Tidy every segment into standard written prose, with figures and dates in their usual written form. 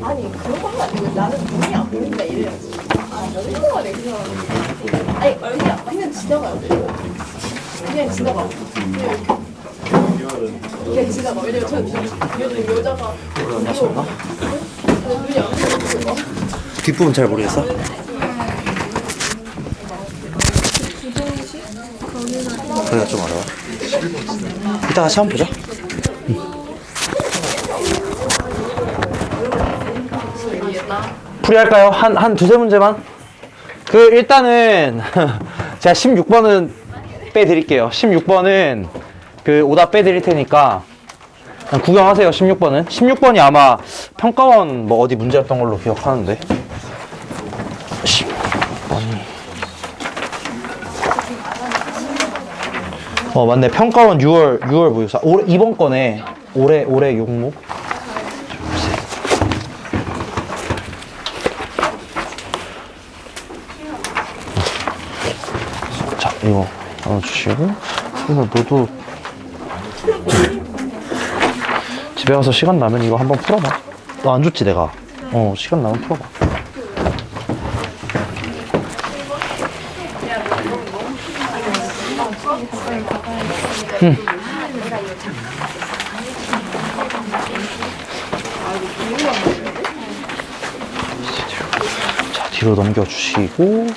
아니 그런 건 아니고 나는 눈이 안 보인다 이래야지. 아 너는 이거만 그냥 아니 그냥 지나가요. 그냥 지나가. 그냥 지나가. 왜냐면 저 요즘 여자가 눈이 안 보여. 뒷부분 잘 모르겠어? 거기가 좀 어려워. 이따가 시험 보자. 풀이할까요? 한 두세 문제만? 일단은 제가 16번은 빼드릴게요. 16번은 오답 빼드릴 테니까 그냥 구경하세요. 16번은 16번이 아마 평가원 뭐 어디 문제였던 걸로 기억하는데 16번이 맞네. 평가원 6월 모의고사 이번 거네. 올해 용목. 자, 이거 나눠주시고 그래서 너도 집에 가서 시간 나면 이거 한번 풀어봐. 너 안 줬지 내가? 시간 나면 풀어봐. 자, 뒤로 넘겨주시고.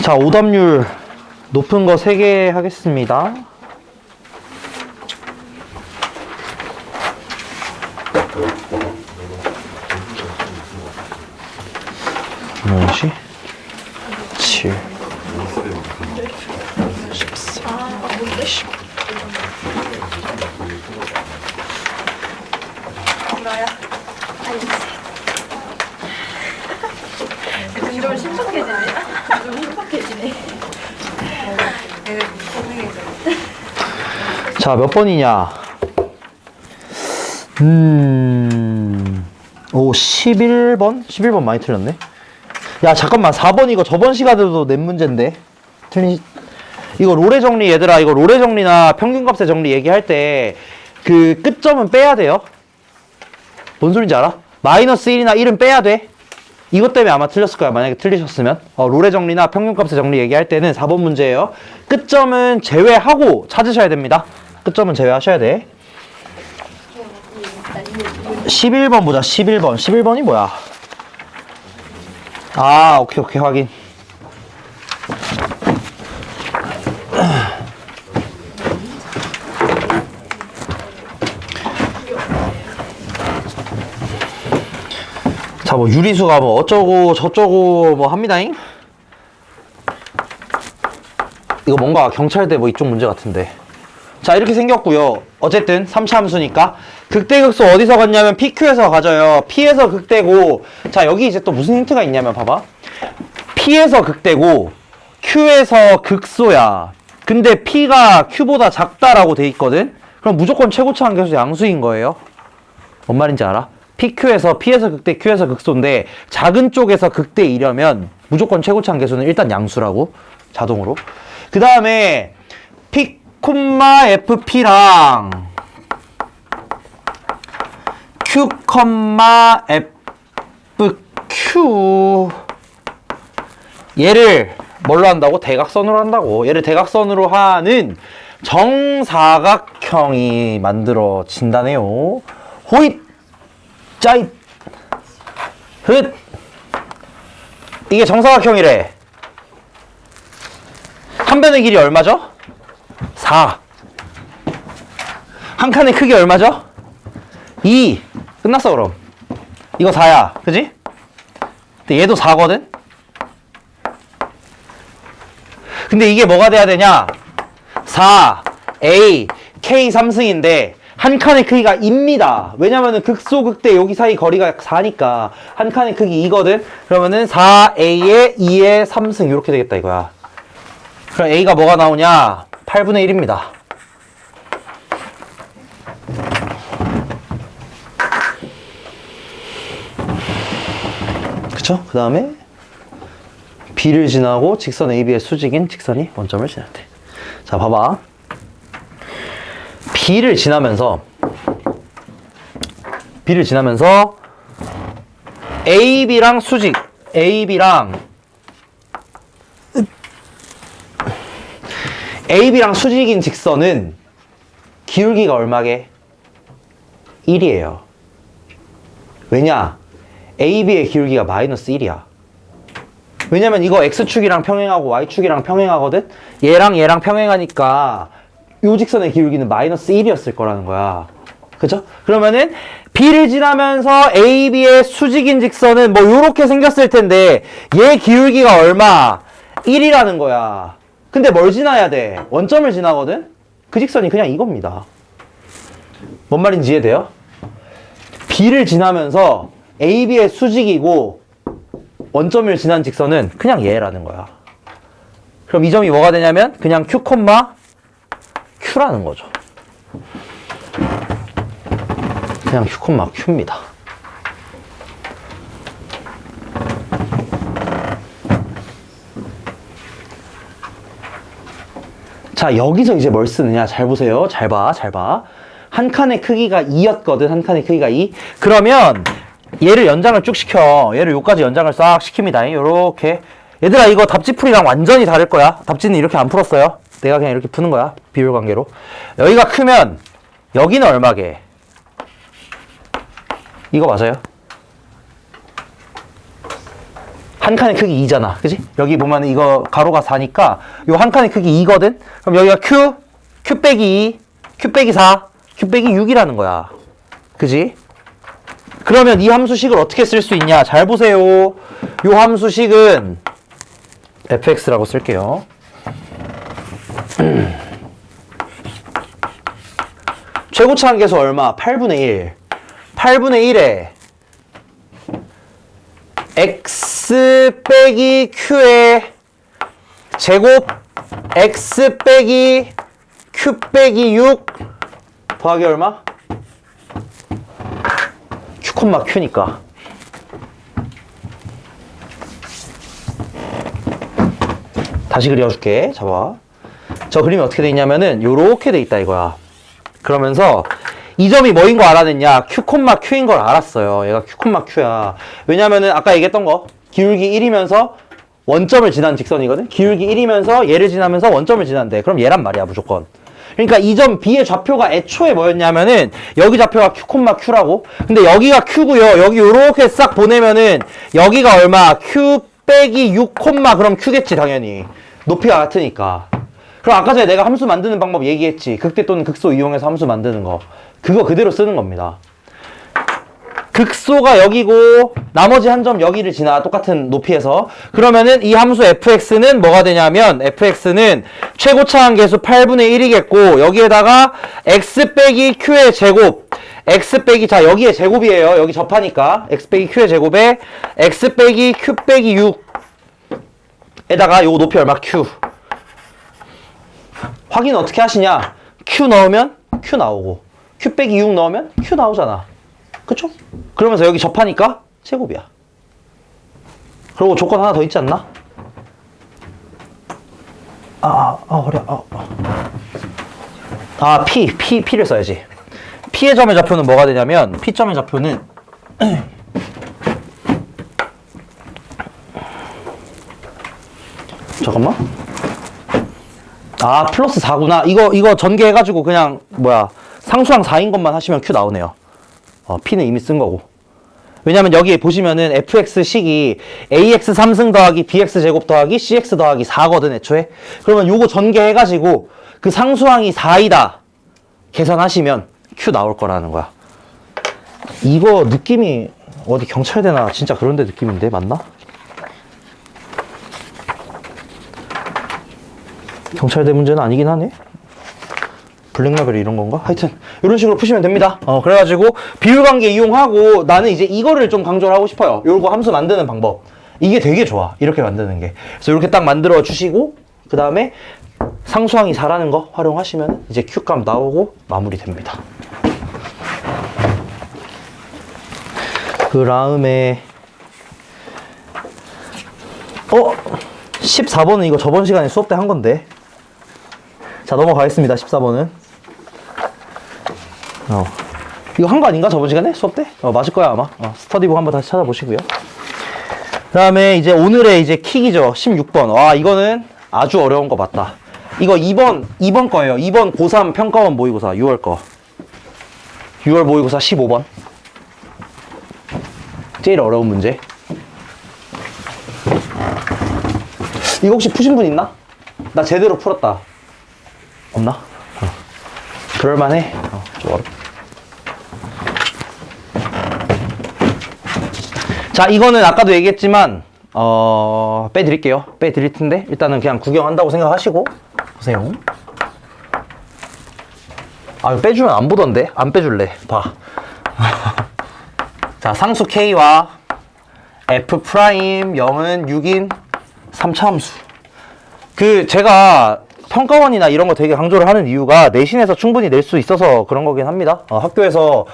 자, 오답률 높은 거 3개 하겠습니다. 무엇이? 7 14 20 나야. 좀 신박해지네. 좀 신박해지네. 자, 몇 번이냐? 11번? 11번 많이 틀렸네. 야, 잠깐만. 4번 이거 저번 시간에도 낸 문제인데. 이거 롤의 정리, 얘들아. 이거 롤의 정리나 평균값의 정리 얘기할 때 끝점은 빼야 돼요. 뭔 소린지 알아? 마이너스 1이나 1은 빼야 돼. 이것 때문에 아마 틀렸을 거야. 만약에 틀리셨으면. 롤의 정리나 평균값의 정리 얘기할 때는 4번 문제예요. 끝점은 제외하고 찾으셔야 됩니다. 끝점은 제외하셔야 돼. 11번 보자. 11번. 11번이 뭐야? 오케이 확인. 자, 뭐 유리수가 뭐 어쩌고 저쩌고 뭐 합니다잉. 이거 뭔가 경찰대 뭐 이쪽 문제 같은데. 자, 이렇게 생겼고요. 어쨌든 3차 함수니까 극대극소 어디서 갔냐면 PQ에서 가져요. P에서 극대고, 자, 여기 이제 또 무슨 힌트가 있냐면 봐봐. P에서 극대고 Q에서 극소야. 근데 P가 Q보다 작다라고 돼 있거든. 그럼 무조건 최고차 함계수 양수인 거예요. 뭔 말인지 알아? P에서 극대, Q에서 극소인데 작은 쪽에서 극대이려면 무조건 최고차 함계수는 일단 양수라고, 자동으로. 그 다음에 P, FP랑 Q, FQ 얘를 뭘로 한다고? 대각선으로 한다고. 얘를 대각선으로 하는 정사각형이 만들어진다네요. 호잇! 짜잇! 흣! 이게 정사각형이래. 한 변의 길이 얼마죠? 4. 한 칸의 크기 얼마죠? 2. 끝났어 그럼. 이거 4야. 그지? 근데 얘도 4거든? 근데 이게 뭐가 돼야 되냐? 4, A, K 3승인데 한 칸의 크기가 2입니다. 왜냐면은 극소, 극대 여기 사이 거리가 4니까 한 칸의 크기 2거든? 그러면은 4A에 2에 3승 이렇게 되겠다 이거야. 그럼 A가 뭐가 나오냐? 8분의 1입니다. 그쵸? 그 다음에 B를 지나고 직선 AB의 수직인 직선이 원점을 지날 때. 자, 봐봐. B를 지나면서 AB랑 수직, AB랑 수직인 직선은 기울기가 얼마게? 1이에요. 왜냐? AB의 기울기가 마이너스 1이야. 왜냐면 이거 X축이랑 평행하고 Y축이랑 평행하거든? 얘랑 평행하니까 요 직선의 기울기는 마이너스 1이었을 거라는 거야. 그죠? 그러면은 B를 지나면서 AB의 수직인 직선은 뭐 요렇게 생겼을 텐데 얘 기울기가 얼마? 1이라는 거야. 근데 뭘 지나야 돼? 원점을 지나거든? 그 직선이 그냥 이겁니다. 뭔 말인지 이해돼요? B를 지나면서 AB의 수직이고 원점을 지난 직선은 그냥 얘라는 거야. 그럼 이 점이 뭐가 되냐면 그냥 Q, Q라는 거죠. 그냥 Q, Q입니다. 자, 여기서 이제 뭘 쓰느냐? 잘 보세요. 잘 봐. 한 칸의 크기가 2였거든. 한 칸의 크기가 2. 그러면 얘를 연장을 쭉 시켜. 얘를 요까지 연장을 싹 시킵니다. 요렇게. 얘들아, 이거 답지풀이랑 완전히 다를 거야. 답지는 이렇게 안 풀었어요. 내가 그냥 이렇게 푸는 거야. 비율 관계로. 여기가 크면 여기는 얼마게? 이거 맞아요? 한 칸의 크기 2잖아. 그지? 여기 보면 이거 가로가 4니까 요 한 칸의 크기 2거든? 그럼 여기가 Q 빼기 2, Q 빼기 4, Q 빼기 6이라는 거야. 그지? 그러면 이 함수식을 어떻게 쓸 수 있냐? 잘 보세요. 요 함수식은 fx라고 쓸게요. 최고차 한계수 얼마? 8분의 1. 8분의 1에 x 빼기 q의 제곱 x 빼기 q 빼기 6 더하기 얼마? q, q니까. 다시 그려줄게. 잡아. 저 그림이 어떻게 돼 있냐면은 요렇게 돼 있다 이거야. 그러면서 이 점이 뭐인 거 알아냈냐? Q, Q인 걸 알았어요. 얘가 Q, Q야. 왜냐면은 아까 얘기했던 거 기울기 1이면서 원점을 지난 직선이거든? 기울기 1이면서 얘를 지나면서 원점을 지난대. 그럼 얘란 말이야 무조건. 그러니까 이 점 B의 좌표가 애초에 뭐였냐면은 여기 좌표가 Q, Q라고. 근데 여기가 Q고요. 여기 요렇게 싹 보내면은 여기가 얼마? Q 빼기 6, 그럼 Q겠지 당연히. 높이가 같으니까. 그럼 아까 전에 내가 함수 만드는 방법 얘기했지. 극대 또는 극소 이용해서 함수 만드는 거. 그거 그대로 쓰는 겁니다. 극소가 여기고 나머지 한 점 여기를 지나. 똑같은 높이에서. 그러면은 이 함수 fx는 뭐가 되냐면 fx는 최고차 한계수 8분의 1이겠고 여기에다가 x 빼기 q의 제곱 x 빼기 자 여기에 제곱이에요. 여기 접하니까 x 빼기 q의 제곱에 x 빼기 q 빼기 6에다가 요 높이 얼마? q. 확인 어떻게 하시냐? q 넣으면 q 나오고 q 빼기 6 넣으면 q 나오잖아. 그쵸? 그러면서 여기 접하니까 제곱이야. 그리고 조건 하나 더 있지 않나? 허리야. P를 써야지. P의 점의 좌표는 뭐가 되냐면 P점의 좌표는 잠깐만. 플러스 4구나. 이거 전개해가지고 그냥 상수항 4인 것만 하시면 Q 나오네요. P는 이미 쓴 거고. 왜냐면 여기에 보시면은 fx식이 ax 3승 더하기 bx 제곱 더하기 cx 더하기 4거든 애초에. 그러면 요거 전개해가지고 그 상수항이 4이다 계산하시면 Q 나올 거라는 거야. 이거 느낌이 어디 경찰대나 진짜 그런 데 느낌인데 맞나? 경찰대 문제는 아니긴 하네. 블랙라벨이 이런 건가? 하여튼 이런 식으로 푸시면 됩니다. 그래가지고 비율관계 이용하고 나는 이제 이거를 좀 강조를 하고 싶어요. 요거 함수 만드는 방법. 이게 되게 좋아. 이렇게 만드는 게. 그래서 이렇게 딱 만들어 주시고 그 다음에 상수항이 4라는 거 활용하시면 이제 Q값 나오고 마무리됩니다. 그 다음에 14번은 이거 저번 시간에 수업 때 한 건데. 자, 넘어가겠습니다. 14번은 이거 한 거 아닌가? 저번 시간에? 수업 때? 맞을 거야, 아마. 스터디북 한번 다시 찾아보시고요. 그 다음에 이제 오늘의 이제 킥이죠. 16번. 와, 이거는 아주 어려운 거 맞다. 이거 2번 거예요. 2번 고3 평가원 모의고사, 6월 거. 6월 모의고사 15번. 제일 어려운 문제. 이거 혹시 푸신 분 있나? 나 제대로 풀었다. 없나? 그럴만해. 좀 어렵다. 자, 이거는 아까도 얘기했지만 빼드릴게요. 빼드릴 텐데 일단은 그냥 구경한다고 생각하시고 보세요. 아, 이거 빼주면 안 보던데? 안 빼줄래. 봐. 자, 상수 K와 F 프라임 0은 6인 3차함수. 제가 평가원이나 이런 거 되게 강조를 하는 이유가 내신에서 충분히 낼 수 있어서 그런 거긴 합니다. 학교에서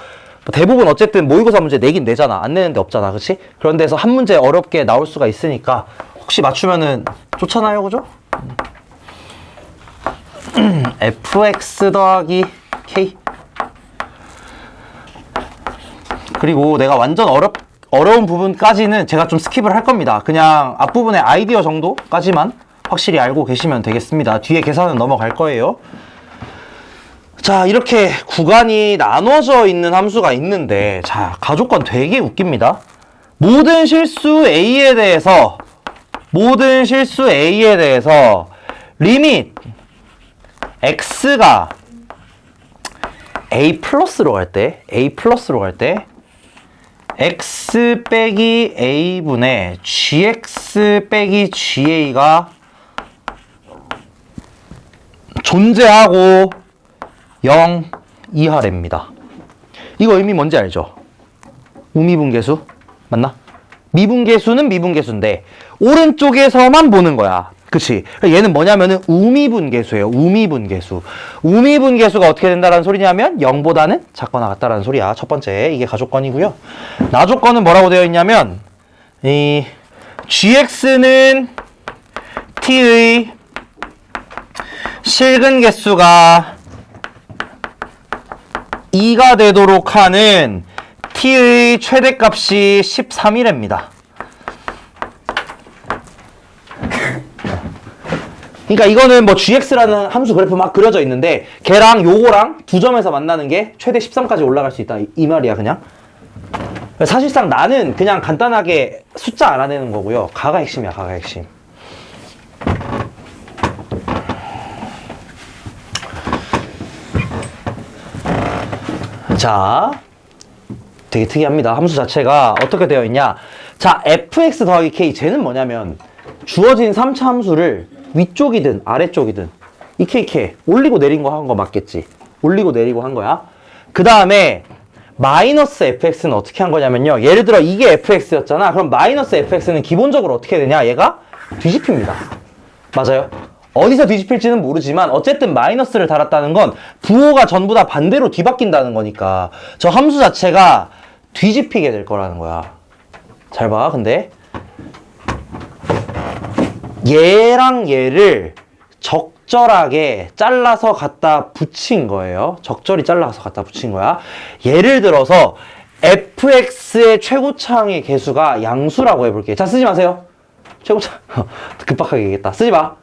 대부분 어쨌든 모의고사 문제 내긴 내잖아. 안 내는 데 없잖아. 그치? 그런 데서 한 문제 어렵게 나올 수가 있으니까 혹시 맞추면은 좋잖아요. 그죠? fx 더하기 k. 그리고 내가 완전 어려운 부분까지는 제가 좀 스킵을 할 겁니다. 그냥 앞부분의 아이디어 정도까지만 확실히 알고 계시면 되겠습니다. 뒤에 계산은 넘어갈 거예요. 자, 이렇게 구간이 나눠져 있는 함수가 있는데, 자, 가족권 되게 웃깁니다. 모든 실수 A에 대해서 리밋 X가 A 플러스로 갈 때 X 빼기 A분의 GX 빼기 GA가 존재하고 0 이하랍니다. 이거 의미 뭔지 알죠? 우미분계수 맞나? 미분계수는 미분계수인데 오른쪽에서만 보는 거야. 그치? 얘는 뭐냐면은 우미분계수예요. 우미분계수. 우미분계수가 어떻게 된다라는 소리냐면 0보다는 작거나 같다라는 소리야. 첫 번째, 이게 가족권이고요. 나족권은 뭐라고 되어 있냐면 이 GX는 T의 실근 개수가 2가 되도록 하는 T의 최대값이 13이랍니다. 그러니까 이거는 뭐 GX라는 함수 그래프 막 그려져 있는데 걔랑 요거랑 두 점에서 만나는 게 최대 13까지 올라갈 수 있다. 이 말이야, 그냥. 사실상 나는 그냥 간단하게 숫자 알아내는 거고요. 가가 핵심이야, 가가 핵심. 자, 되게 특이합니다. 함수 자체가 어떻게 되어 있냐. 자, fx 더하기 k. 쟤는 뭐냐면 주어진 3차 함수를 위쪽이든 아래쪽이든 이렇게 올리고 내린 거 한 거 맞겠지. 올리고 내리고 한 거야. 그 다음에 마이너스 fx는 어떻게 한 거냐면요. 예를 들어 이게 fx였잖아. 그럼 마이너스 fx는 기본적으로 어떻게 되냐. 얘가 뒤집힙니다. 맞아요? 어디서 뒤집힐지는 모르지만 어쨌든 마이너스를 달았다는 건 부호가 전부 다 반대로 뒤바뀐다는 거니까 저 함수 자체가 뒤집히게 될 거라는 거야. 잘 봐. 근데 얘랑 얘를 적절하게 잘라서 갖다 붙인 거예요. 적절히 잘라서 갖다 붙인 거야. 예를 들어서 fx의 최고차항의 개수가 양수라고 해볼게. 자, 쓰지 마세요. 최고차 급박하게 얘기했다. 쓰지 마.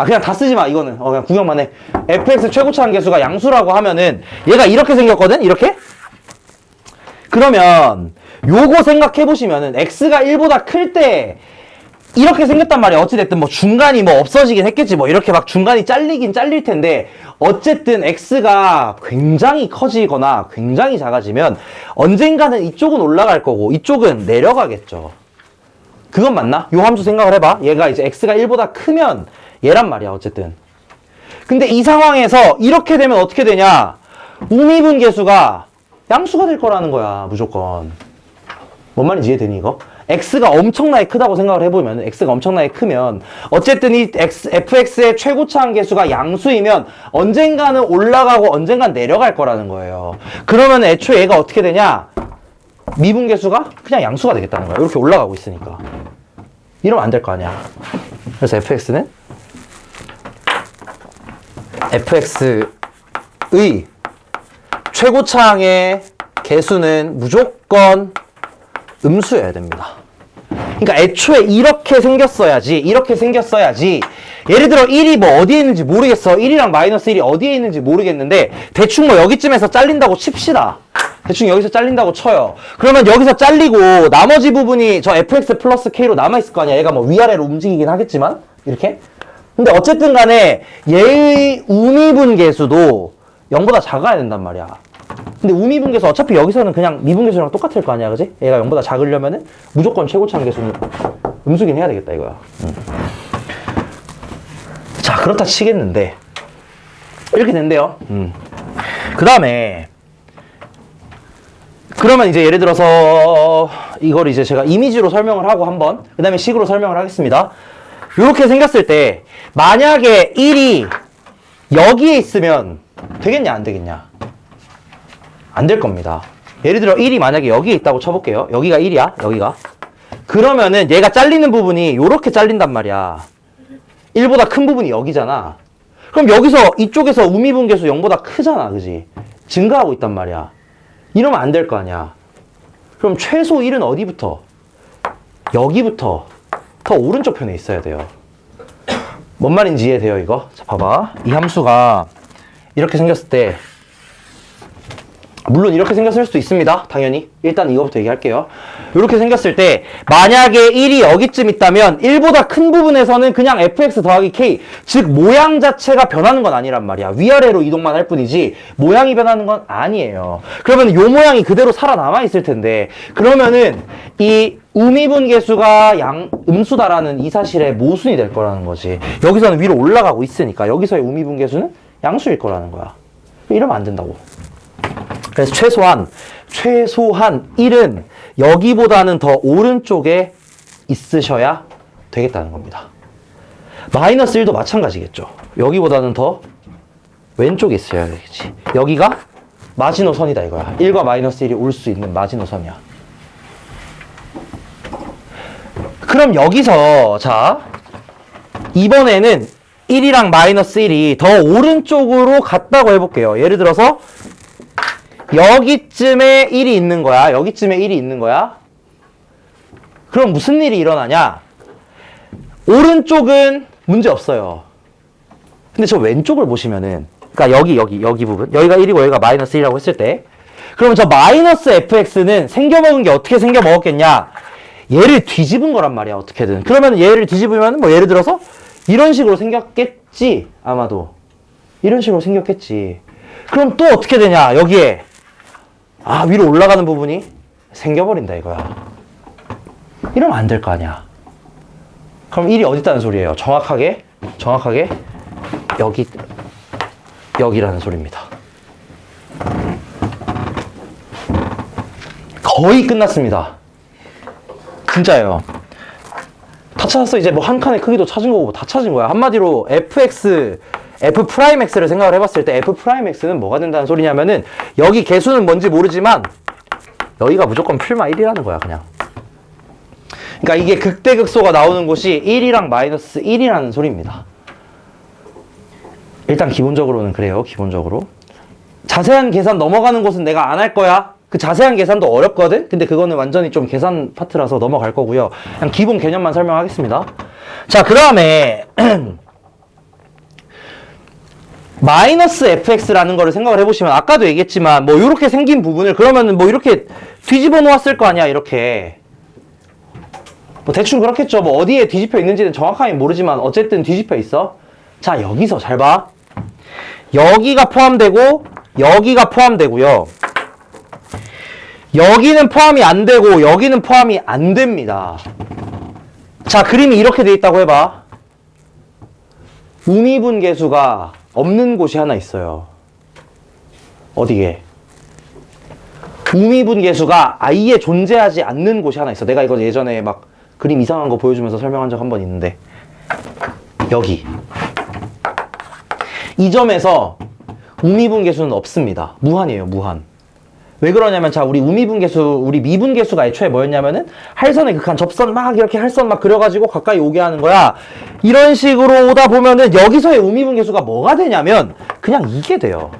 그냥 다 쓰지 마. 이거는 그냥 구경만 해. fx 최고차항 개수가 양수라고 하면은 얘가 이렇게 생겼거든. 이렇게. 그러면 요거 생각해 보시면은 x가 1보다 클 때 이렇게 생겼단 말이야. 어찌됐든 뭐 중간이 뭐 없어지긴 했겠지. 뭐 이렇게 막 중간이 잘리긴 잘릴 텐데 어쨌든 x가 굉장히 커지거나 굉장히 작아지면 언젠가는 이쪽은 올라갈 거고 이쪽은 내려가겠죠. 그건 맞나? 요 함수 생각을 해봐. 얘가 이제 x가 1보다 크면 얘란 말이야. 어쨌든. 근데 이 상황에서 이렇게 되면 어떻게 되냐? 우미분계수가 양수가 될 거라는 거야. 무조건. 뭔 말인지 이해되니 이거? x가 엄청나게 크다고 생각을 해보면 x가 엄청나게 크면 어쨌든 이 fx의 최고차항 계수가 양수이면 언젠가는 올라가고 언젠가는 내려갈 거라는 거예요. 그러면 애초에 얘가 어떻게 되냐? 미분계수가 그냥 양수가 되겠다는 거야. 이렇게 올라가고 있으니까. 이러면 안 될 거 아니야. 그래서 fx는 fx의 최고차항의 개수는 무조건 음수여야 됩니다. 그러니까 애초에 이렇게 생겼어야지 예를 들어 1이 뭐 어디에 있는지 모르겠어. 1이랑 마이너스 1이 어디에 있는지 모르겠는데 대충 뭐 여기쯤에서 잘린다고 칩시다. 대충 여기서 잘린다고 쳐요. 그러면 여기서 잘리고 나머지 부분이 저 fx 플러스 k로 남아있을 거 아니야. 얘가 뭐 위아래로 움직이긴 하겠지만 이렇게. 근데 어쨌든 간에 얘의 우미분계수도 0보다 작아야 된단 말이야. 근데 우미분계수 어차피 여기서는 그냥 미분계수랑 똑같을 거 아니야, 그지? 얘가 0보다 작으려면은 무조건 최고차항 계수는 음수긴 해야 되겠다, 이거야. 자, 그렇다 치겠는데 이렇게 된대요. 그 다음에 그러면 이제 예를 들어서 이걸 이제 제가 이미지로 설명을 하고 한번 그 다음에 식으로 설명을 하겠습니다. 이렇게 생겼을 때 만약에 1이 여기에 있으면 되겠냐 안 되겠냐? 안 될 겁니다. 예를 들어 1이 만약에 여기에 있다고 쳐볼게요. 여기가 1이야 여기가. 그러면은 얘가 잘리는 부분이 이렇게 잘린단 말이야. 1보다 큰 부분이 여기잖아. 그럼 여기서 이쪽에서 우미분계수 0보다 크잖아, 그지? 증가하고 있단 말이야. 이러면 안 될 거 아니야. 그럼 최소 1은 어디부터? 여기부터 더 오른쪽 편에 있어야 돼요. 뭔 말인지 이해돼요, 이거? 자, 봐봐. 이 함수가 이렇게 생겼을 때 물론 이렇게 생겼을 수도 있습니다. 당연히. 일단 이거부터 얘기할게요. 이렇게 생겼을 때 만약에 1이 여기쯤 있다면 1보다 큰 부분에서는 그냥 fx 더하기 k 즉 모양 자체가 변하는 건 아니란 말이야. 위아래로 이동만 할 뿐이지 모양이 변하는 건 아니에요. 그러면 이 모양이 그대로 살아남아 있을 텐데 그러면은 이 우미분계수가 음수다라는 이 사실의 모순이 될 거라는 거지. 여기서는 위로 올라가고 있으니까 여기서의 우미분계수는 양수일 거라는 거야. 이러면 안 된다고. 그래서 최소한 1은 여기보다는 더 오른쪽에 있으셔야 되겠다는 겁니다. 마이너스 1도 마찬가지겠죠. 여기보다는 더 왼쪽에 있어야 되겠지. 여기가 마지노선이다 이거야. 1과 마이너스 1이 올 수 있는 마지노선이야. 그럼 여기서 자 이번에는 1이랑 마이너스 1이 더 오른쪽으로 갔다고 해볼게요. 예를 들어서 여기쯤에 1이 있는 거야. 여기쯤에 1이 있는 거야. 그럼 무슨 일이 일어나냐? 오른쪽은 문제 없어요. 근데 저 왼쪽을 보시면은 그러니까 여기 부분 여기가 1이고 여기가 마이너스 1이라고 했을 때 그러면 저 마이너스 fx는 생겨먹은 게 어떻게 생겨먹었겠냐? 얘를 뒤집은 거란 말이야. 어떻게든. 그러면 얘를 뒤집으면 뭐 예를 들어서 이런 식으로 생겼겠지. 아마도 이런 식으로 생겼겠지. 그럼 또 어떻게 되냐? 여기에 위로 올라가는 부분이 생겨버린다 이거야. 이러면 안 될 거 아니야. 그럼 1이 어디 있다는 소리예요? 정확하게 여기라는 소리입니다. 거의 끝났습니다. 진짜예요. 다 찾았어. 이제 뭐 한 칸의 크기도 찾은 거고 다 찾은 거야. 한마디로 F'X를 생각을 해봤을 때 F'X는 뭐가 된다는 소리냐면은 여기 개수는 뭔지 모르지만 여기가 무조건 풀마 1이라는 거야 그냥. 그러니까 이게 극대극소가 나오는 곳이 1이랑 마이너스 1이라는 소리입니다. 일단 기본적으로는 그래요. 기본적으로 자세한 계산 넘어가는 곳은 내가 안 할 거야. 그 자세한 계산도 어렵거든? 근데 그거는 완전히 좀 계산 파트라서 넘어갈 거고요. 그냥 기본 개념만 설명하겠습니다. 자, 그 다음에 마이너스 fx라는 거를 생각을 해보시면 아까도 얘기했지만 뭐 이렇게 생긴 부분을 그러면은 뭐 이렇게 뒤집어 놓았을 거 아니야. 이렇게 뭐 대충 그렇겠죠. 뭐 어디에 뒤집혀 있는지는 정확하게 모르지만 어쨌든 뒤집혀 있어. 자, 여기서 잘 봐. 여기가 포함되고 여기가 포함되고요. 여기는 포함이 안 되고 여기는 포함이 안 됩니다. 자, 그림이 이렇게 돼 있다고 해봐. 우미분계수가 없는 곳이 하나 있어요. 어디에? 우미분계수가 아예 존재하지 않는 곳이 하나 있어. 내가 이거 예전에 막 그림 이상한 거 보여주면서 설명한 적 한 번 있는데 여기 이 점에서 우미분계수는 없습니다. 무한이에요. 무한. 왜 그러냐면 자, 우리 우미분계수, 우리 미분계수가 애초에 뭐였냐면은 할선의 극한, 접선 막 이렇게 할선 막 그려가지고 가까이 오게 하는 거야. 이런 식으로 오다 보면은 여기서의 우미분계수가 뭐가 되냐면 그냥 이게 돼요.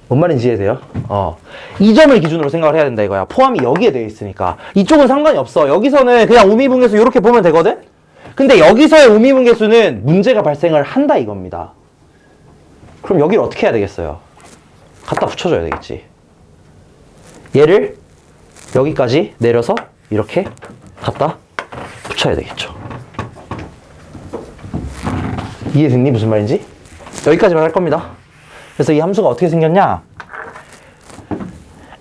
뭔 말인지 이해돼요? 이 점을 기준으로 생각을 해야 된다 이거야. 포함이 여기에 되어 있으니까. 이쪽은 상관이 없어. 여기서는 그냥 우미분계수 이렇게 보면 되거든? 근데 여기서의 우미분계수는 문제가 발생을 한다 이겁니다. 그럼 여기를 어떻게 해야 되겠어요? 갖다 붙여줘야 되겠지. 얘를 여기까지 내려서 이렇게 갖다 붙여야 되겠죠. 이해됐니? 무슨 말인지? 여기까지만 할 겁니다. 그래서 이 함수가 어떻게 생겼냐?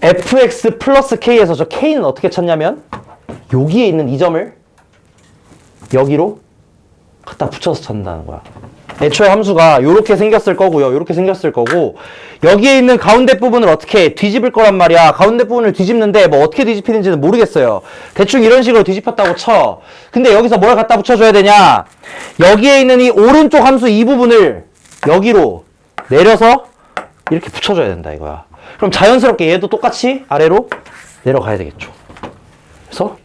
fx 플러스 k에서 저 k는 어떻게 찾냐면 여기에 있는 이 점을 여기로 갖다 붙여서 찾는다는 거야. 애초에 함수가 이렇게 생겼을 거고요. 이렇게 생겼을 거고 여기에 있는 가운데 부분을 어떻게 뒤집을 거란 말이야. 가운데 부분을 뒤집는데 뭐 어떻게 뒤집히는지는 모르겠어요. 대충 이런 식으로 뒤집혔다고 쳐. 근데 여기서 뭘 갖다 붙여줘야 되냐? 여기에 있는 이 오른쪽 함수 이 부분을 여기로 내려서 이렇게 붙여줘야 된다 이거야. 그럼 자연스럽게 얘도 똑같이 아래로 내려가야 되겠죠. 그래서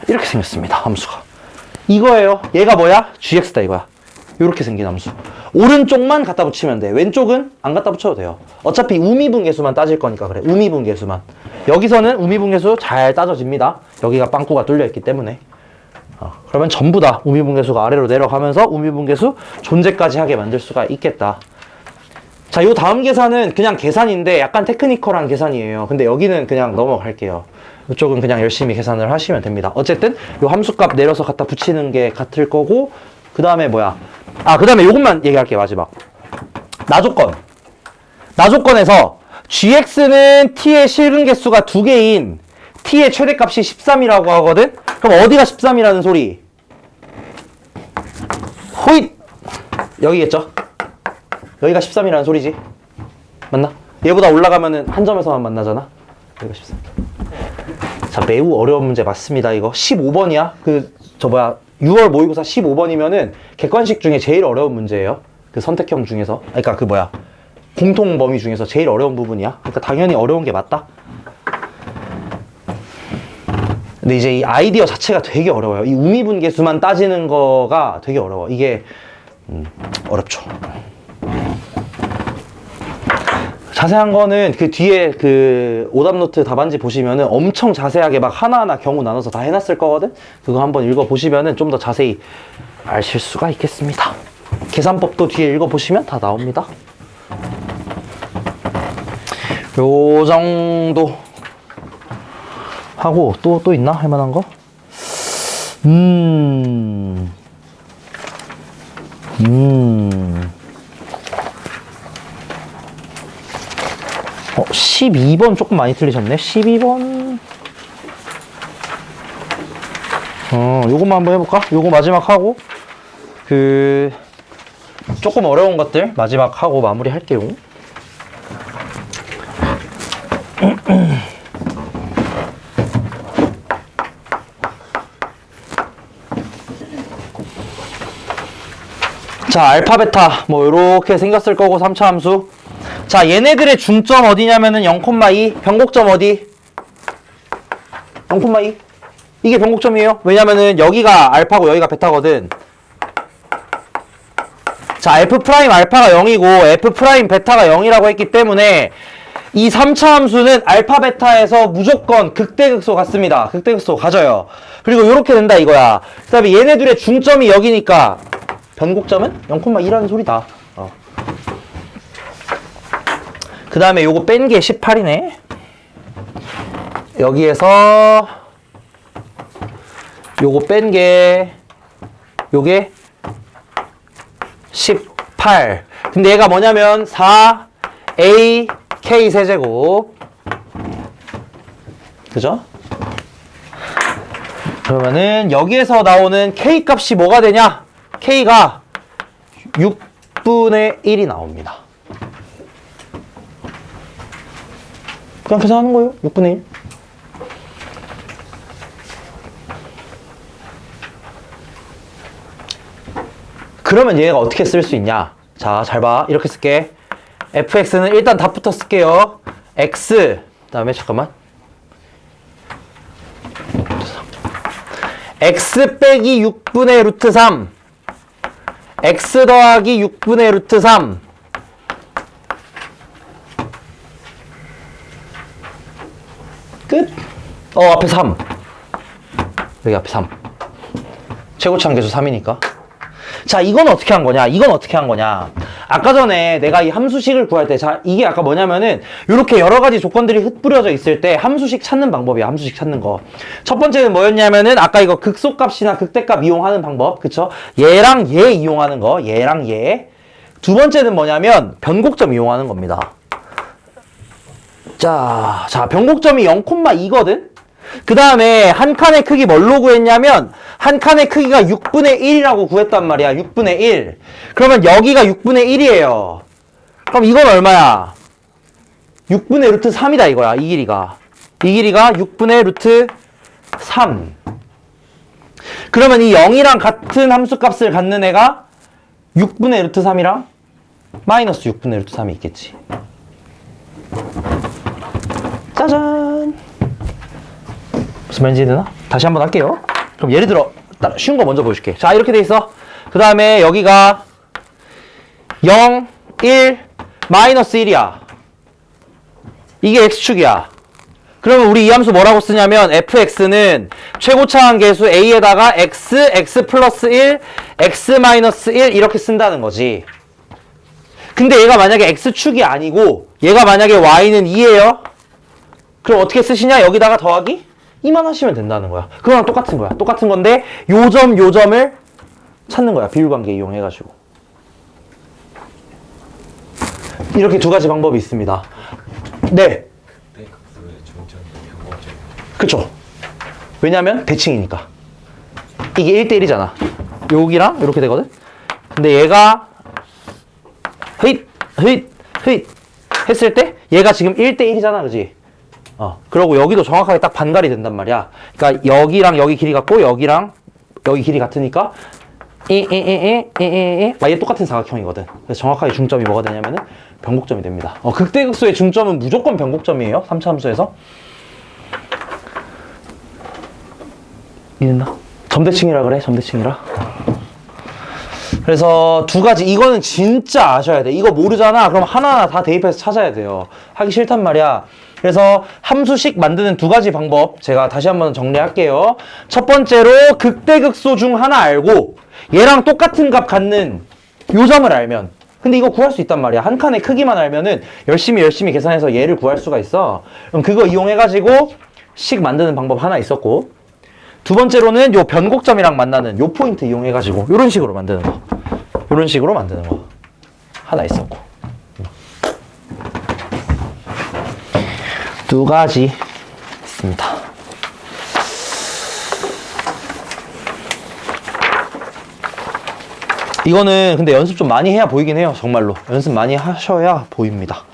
이렇게 생겼습니다. 함수가. 이거예요. 얘가 뭐야? gx다 이거야. 이렇게 생긴 함수. 오른쪽만 갖다 붙이면 돼. 왼쪽은 안 갖다 붙여도 돼요. 어차피 우미분계수만 따질 거니까 그래. 우미분계수만. 여기서는 우미분계수 잘 따져집니다. 여기가 빵꾸가 뚫려 있기 때문에. 그러면 전부 다 우미분계수가 아래로 내려가면서 우미분계수 존재까지 하게 만들 수가 있겠다. 자, 요 다음 계산은 그냥 계산인데 약간 테크니컬한 계산이에요. 근데 여기는 그냥 넘어갈게요. 이쪽은 그냥 열심히 계산을 하시면 됩니다. 어쨌든 요 함수값 내려서 갖다 붙이는 게 같을 거고, 그 다음에 뭐야? 그 다음에 요것만 얘기할게요. 마지막. 나조건. 나조건에서 gx는 t의 실근 개수가 2개인 t의 최대값이 13이라고 하거든? 그럼 어디가 13이라는 소리? 호잇! 여기겠죠? 여기가 13이라는 소리지. 맞나? 얘보다 올라가면은 한 점에서만 만나잖아? 여기가 13. 자, 매우 어려운 문제 맞습니다. 이거 15번이야. 6월 모의고사 15번이면은 객관식 중에 제일 어려운 문제예요. 그 선택형 중에서. 그러니까 공통 범위 중에서 제일 어려운 부분이야. 그러니까 당연히 어려운 게 맞다. 근데 이제 이 아이디어 자체가 되게 어려워요. 이 우미분계수만 따지는 거가 되게 어려워. 이게 어렵죠. 자세한 거는 그 뒤에 그 오답노트 답안지 보시면은 엄청 자세하게 막 하나하나 경우 나눠서 다 해놨을 거거든? 그거 한번 읽어보시면은 좀 더 자세히 아실 수가 있겠습니다. 계산법도 뒤에 읽어보시면 다 나옵니다. 요 정도 하고 또 있나? 할 만한 거? 12번 조금 많이 틀리셨네. 12번. 요것만 한번 해볼까? 요거 마지막 하고, 조금 어려운 것들 마지막 하고 마무리 할게요. 자, 알파, 베타, 뭐, 요렇게 생겼을 거고, 3차 함수. 자, 얘네들의 중점 어디냐면은 0,2. 변곡점 어디? 0,2. 이게 변곡점이에요. 왜냐면은 여기가 알파고 여기가 베타거든. 자, F' 알파가 0이고 F' 베타가 0이라고 했기 때문에 이 3차 함수는 알파, 베타에서 무조건 극대극소 같습니다. 극대극소 가져요. 그리고 요렇게 된다 이거야. 그 다음에 얘네들의 중점이 여기니까 변곡점은 0,2라는 소리다. 그 다음에 요거 뺀 게 18이네. 여기에서 요거 뺀 게 요게 18. 근데 얘가 뭐냐면 4ak 세제곱. 그죠? 그러면은 여기에서 나오는 k 값이 뭐가 되냐? k가 6분의 1이 나옵니다. 그냥 계산하는 거예요. 6분의 1. 그러면 얘가 어떻게 쓸 수 있냐? 자, 잘 봐. 이렇게 쓸게. fx는 일단 답부터 쓸게요. x, 그 다음에 잠깐만. x 빼기 6분의 루트 3. x 더하기 6분의 루트 3. 끝. 앞에 3. 여기 앞에 3. 최고차항 계수 3이니까. 자, 이건 어떻게 한 거냐? 이건 어떻게 한 거냐? 아까 전에 내가 이 함수식을 구할 때, 자, 이게 아까 뭐냐면은, 요렇게 여러 가지 조건들이 흩뿌려져 있을 때 함수식 찾는 방법이야, 함수식 찾는 거. 첫 번째는 뭐였냐면은, 아까 이거 극소값이나 극대값 이용하는 방법, 그쵸? 얘랑 얘 이용하는 거, 얘랑 얘. 두 번째는 뭐냐면, 변곡점 이용하는 겁니다. 자, 변곡점이 0,2거든? 그 다음에 한 칸의 크기 뭘로 구했냐면 한 칸의 크기가 6분의 1이라고 구했단 말이야. 6분의 1. 그러면 여기가 6분의 1이에요. 그럼 이건 얼마야? 6분의 루트 3이다 이거야. 이 길이가. 이 길이가 6분의 루트 3. 그러면 이 0이랑 같은 함수값을 갖는 애가 6분의 루트 3이랑 마이너스 6분의 루트 3이 있겠지. 짜잔. 무슨 말인지 되나? 다시 한번 할게요. 그럼 예를 들어 쉬운 거 먼저 보여줄게. 자, 이렇게 돼 있어. 그 다음에 여기가 0, 1, 마이너스 1이야. 이게 x축이야. 그러면 우리 이 함수 뭐라고 쓰냐면 fx는 최고차항 계수 a에다가 x, x 플러스 1, x 마이너스 1 이렇게 쓴다는 거지. 근데 얘가 만약에 x축이 아니고 얘가 만약에 y는 2예요. 그럼 어떻게 쓰시냐? 여기다가 더하기 2만 하시면 된다는 거야. 그거랑 똑같은 거야. 똑같은 건데 요점을 찾는 거야. 비율관계 이용해가지고. 이렇게 두 가지 방법이 있습니다. 네. 그쵸. 왜냐면 대칭이니까. 이게 1대1이잖아. 여기랑 이렇게 되거든. 근데 얘가 흐잇 했을 때 얘가 지금 1대1이잖아. 그지? 그러고 여기도 정확하게 딱 반갈이 된단 말이야. 그러니까 여기랑 여기 길이 같고 여기랑 여기 길이 같으니까 얘 똑같은 사각형이거든. 그래서 정확하게 중점이 뭐가 되냐면은 변곡점이 됩니다. 극대극소의 중점은 무조건 변곡점이에요. 3차 함수에서. 이랬나? 점대칭이라 그래. 점대칭이라. 그래서 두 가지. 이거는 진짜 아셔야 돼. 이거 모르잖아. 그럼 하나하나 다 대입해서 찾아야 돼요. 하기 싫단 말이야. 그래서 함수식 만드는 두 가지 방법 제가 다시 한번 정리할게요. 첫 번째로 극대극소 중 하나 알고 얘랑 똑같은 값 갖는 요점을 알면, 근데 이거 구할 수 있단 말이야. 한 칸의 크기만 알면은 열심히 계산해서 얘를 구할 수가 있어. 그럼 그거 이용해가지고 식 만드는 방법 하나 있었고, 두 번째로는 요 변곡점이랑 만나는 요 포인트 이용해가지고 요런 식으로 만드는 거, 요런 식으로 만드는 거 하나 있었고, 두 가지 있습니다. 이거는 근데 연습 좀 많이 해야 보이긴 해요. 정말로 연습 많이 하셔야 보입니다.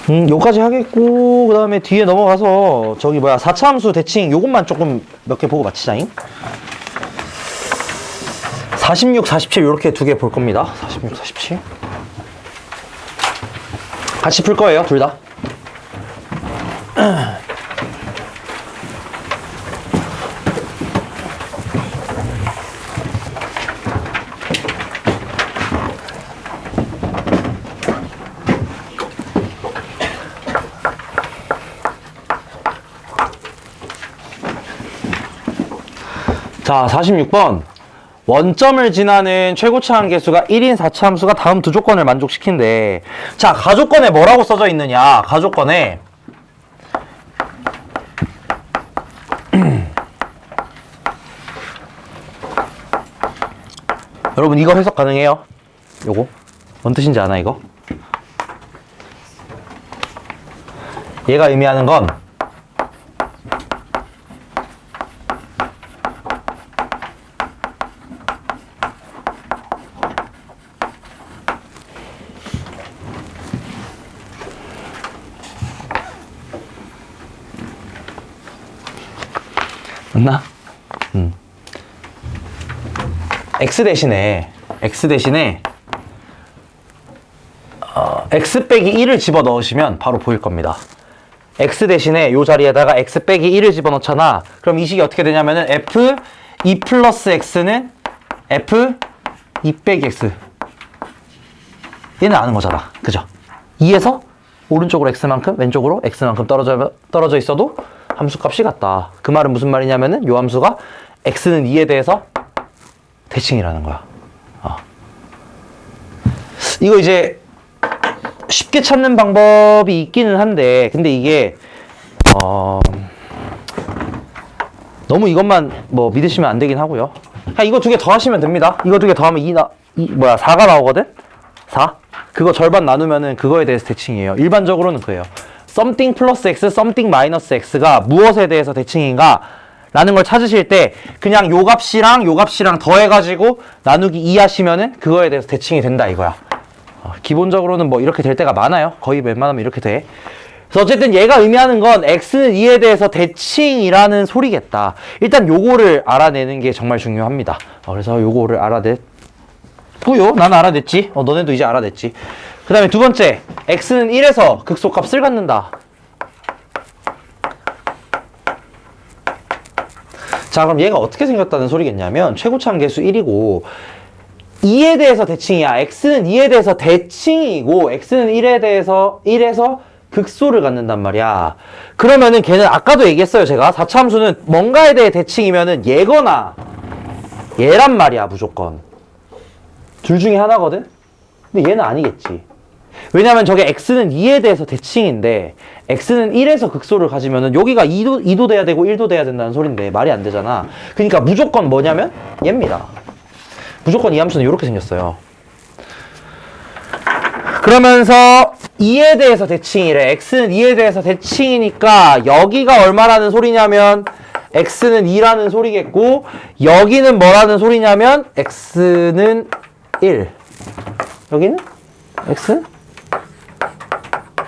요까지 하겠고, 그 다음에 뒤에 넘어가서 저기 4차 함수 대칭 요것만 조금 몇 개 보고 마치자잉. 46, 47 요렇게 두 개 볼 겁니다. 46, 47 같이 풀 거예요, 둘 다. 자, 46번. 원점을 지나는 최고차항 계수가 1인 4차 함수가 다음 두 조건을 만족시킨대. 자, 가조건에 뭐라고 써져 있느냐? 가조건에 여러분 이거 해석 가능해요? 요거 뭔 뜻인지 아나 이거? 얘가 의미하는 건 맞나? x 대신에 x 빼기 1을 집어넣으시면 바로 보일 겁니다. x 대신에 요 자리에다가 x 빼기 1을 집어넣잖아. 그럼 이 식이 어떻게 되냐면은 f 2 플러스 x는 f 2 빼기 x. 얘는 아는 거잖아. 그죠? 2에서 오른쪽으로 x만큼, 왼쪽으로 x만큼 떨어져 있어도 함수값이 같다. 그 말은 무슨 말이냐면은 요 함수가 x는 2에 대해서 대칭이라는 거야. 이거 이제 쉽게 찾는 방법이 있기는 한데, 근데 이게 너무 이것만 뭐 믿으시면 안 되긴 하고요. 그냥 이거 두 개 더 하시면 됩니다. 이거 두 개 더하면 4가 나오거든? 4? 그거 절반 나누면은 그거에 대해서 대칭이에요. 일반적으로는 그래요. something 플러스 x, something 마이너스 x가 무엇에 대해서 대칭인가? 라는 걸 찾으실 때 그냥 요 값이랑 요 값이랑 더해가지고 나누기 2 하시면은 그거에 대해서 대칭이 된다 이거야. 기본적으로는 뭐 이렇게 될 때가 많아요. 거의 웬만하면 이렇게 돼. 그래서 어쨌든 얘가 의미하는 건 x는 2에 대해서 대칭이라는 소리겠다. 일단 요거를 알아내는 게 정말 중요합니다. 그래서 요거를 알아냈고요. 난 알아냈지. 너네도 이제 알아냈지. 그 다음에 두 번째, x는 1에서 극소값을 갖는다. 자, 그럼 얘가 어떻게 생겼다는 소리겠냐면 최고차항 계수 1이고 2에 대해서 대칭이야. x는 2에 대해서 대칭이고 x는 1에서 극소를 갖는단 말이야. 그러면은 걔는 아까도 얘기했어요. 제가 4차 함수는 뭔가에 대해 대칭이면은 얘거나 얘란 말이야. 무조건 둘 중에 하나거든. 근데 얘는 아니겠지. 왜냐면 저게 x는 2에 대해서 대칭인데 x는 1에서 극소를 가지면은 여기가 2도 돼야 되고 1도 돼야 된다는 소린데 말이 안 되잖아. 그러니까 무조건 뭐냐면 얘입니다. 무조건 이 함수는 이렇게 생겼어요. 그러면서 2에 대해서 대칭이래. x는 2에 대해서 대칭이니까 여기가 얼마라는 소리냐면 x는 2라는 소리겠고 여기는 뭐라는 소리냐면 x는 1. 여기는 x는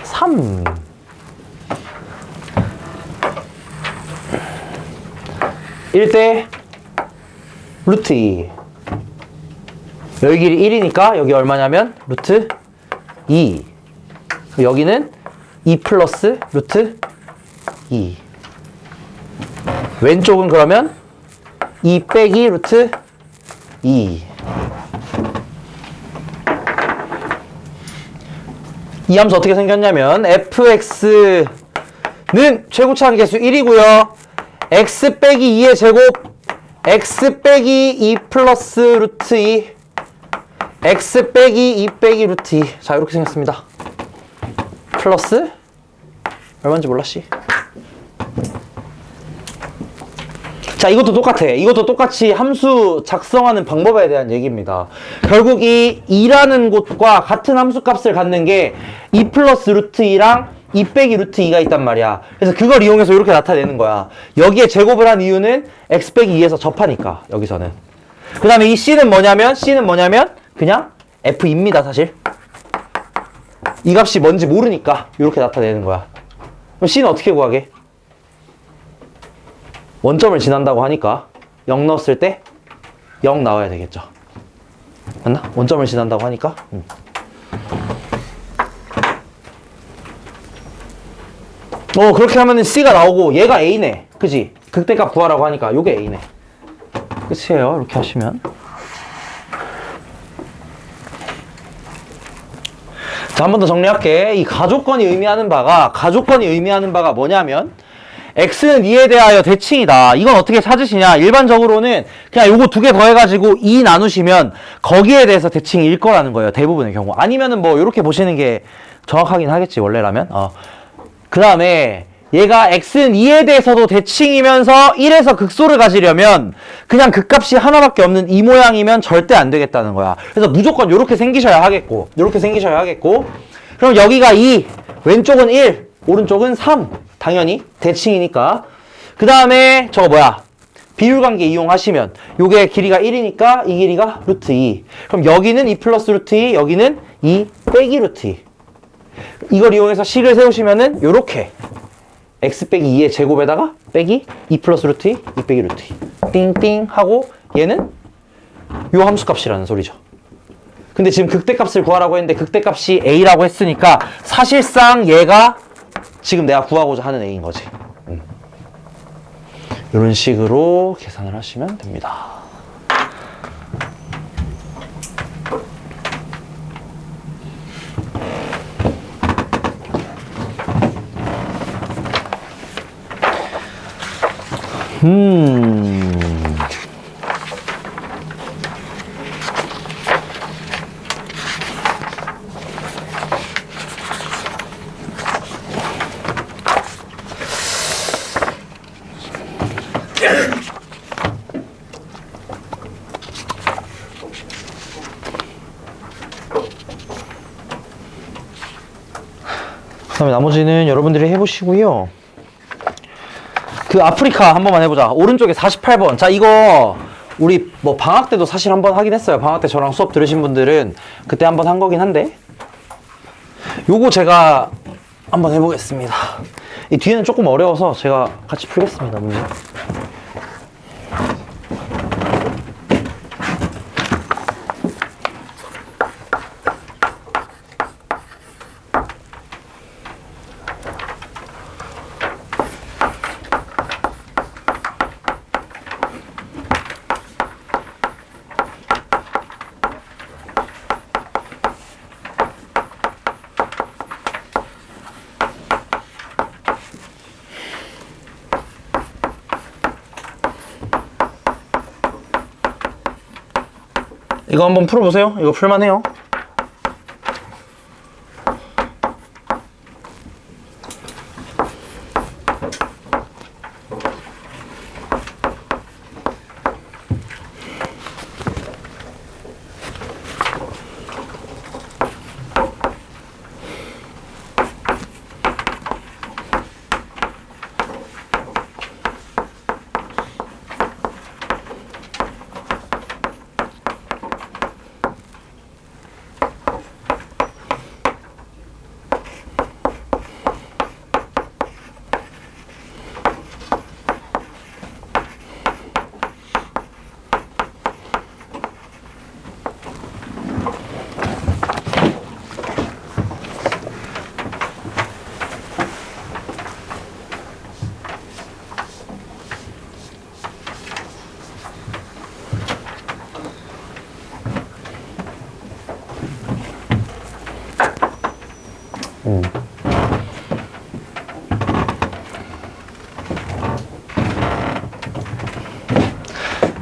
3. 일대 루트 2. 여기 길이 1이니까 여기 얼마냐면 루트 2. 여기는 2 플러스 루트 2. 왼쪽은 그러면 2 빼기 루트 2. 이 함수 어떻게 생겼냐면 fx는 최고차항 계수 1이고요. x 빼기 2의 제곱 x 빼기 2 플러스 루트 2 x 빼기 2 빼기 루트 2. 자, 이렇게 생겼습니다. 플러스 얼마인지 몰라 씨. 자, 이것도 똑같아. 이것도 똑같이 함수 작성하는 방법에 대한 얘기입니다. 결국 이 2라는 곳과 같은 함수 값을 갖는 게 2 플러스 루트 2랑 2 빼기 루트 2가 있단 말이야. 그래서 그걸 이용해서 이렇게 나타내는 거야. 여기에 제곱을 한 이유는 x 빼기 2에서 접하니까 여기서는. 그 다음에 이 c는 뭐냐면 그냥 f입니다. 사실 이 값이 뭔지 모르니까 이렇게 나타내는 거야. 그럼 c는 어떻게 구하게? 원점을 지난다고 하니까 0 넣었을 때 0 나와야 되겠죠. 맞나? 원점을 지난다고 하니까 그렇게 하면은 C가 나오고 얘가 A네. 그지? 극대값 구하라고 하니까 요게 A네. 끝이에요. 이렇게 하시면. 자, 한 번 더 정리할게. 이 가조건이 의미하는 바가 뭐냐면 x는 2에 대하여 대칭이다. 이건 어떻게 찾으시냐? 일반적으로는 그냥 요거 두 개 더해가지고 2 나누시면 거기에 대해서 대칭일 거라는 거예요. 대부분의 경우. 아니면은 뭐 이렇게 보시는 게 정확하긴 하겠지. 원래라면. 그 다음에 얘가 x는 2에 대해서도 대칭이면서 1에서 극소를 가지려면 그냥 그 값이 하나밖에 없는 이 모양이면 절대 안 되겠다는 거야. 그래서 무조건 요렇게 생기셔야 하겠고 그럼 여기가 2, 왼쪽은 1, 오른쪽은 3. 당연히 대칭이니까. 그 다음에 저거 뭐야? 비율관계 이용하시면 요게 길이가 1이니까 이 길이가 루트 2. 그럼 여기는 2 플러스 루트 2, 여기는 2 빼기 루트 2. 이걸 이용해서 식을 세우시면은 요렇게 x 빼기 2의 제곱에다가 빼기 2 플러스 루트 2, 2 빼기 루트 2 띵띵 하고 얘는 요 함수값이라는 소리죠. 근데 지금 극대값을 구하라고 했는데 극대값이 a라고 했으니까 사실상 얘가 지금 내가 구하고자 하는 a인 거지. 이런 식으로 계산을 하시면 됩니다. 음. 그다음에 나머지는 여러분들이 해보시고요. 그 아프리카 한 번만 해보자. 오른쪽에 48번. 자, 이거 우리 뭐 방학 때도 사실 한번 하긴 했어요. 방학 때 저랑 수업 들으신 분들은 그때 한번 한 거긴 한데, 요거 제가 한번 해보겠습니다. 이 뒤에는 조금 어려워서 제가 같이 풀겠습니다, 문제. 이거 한번 풀어보세요. 이거 풀만해요.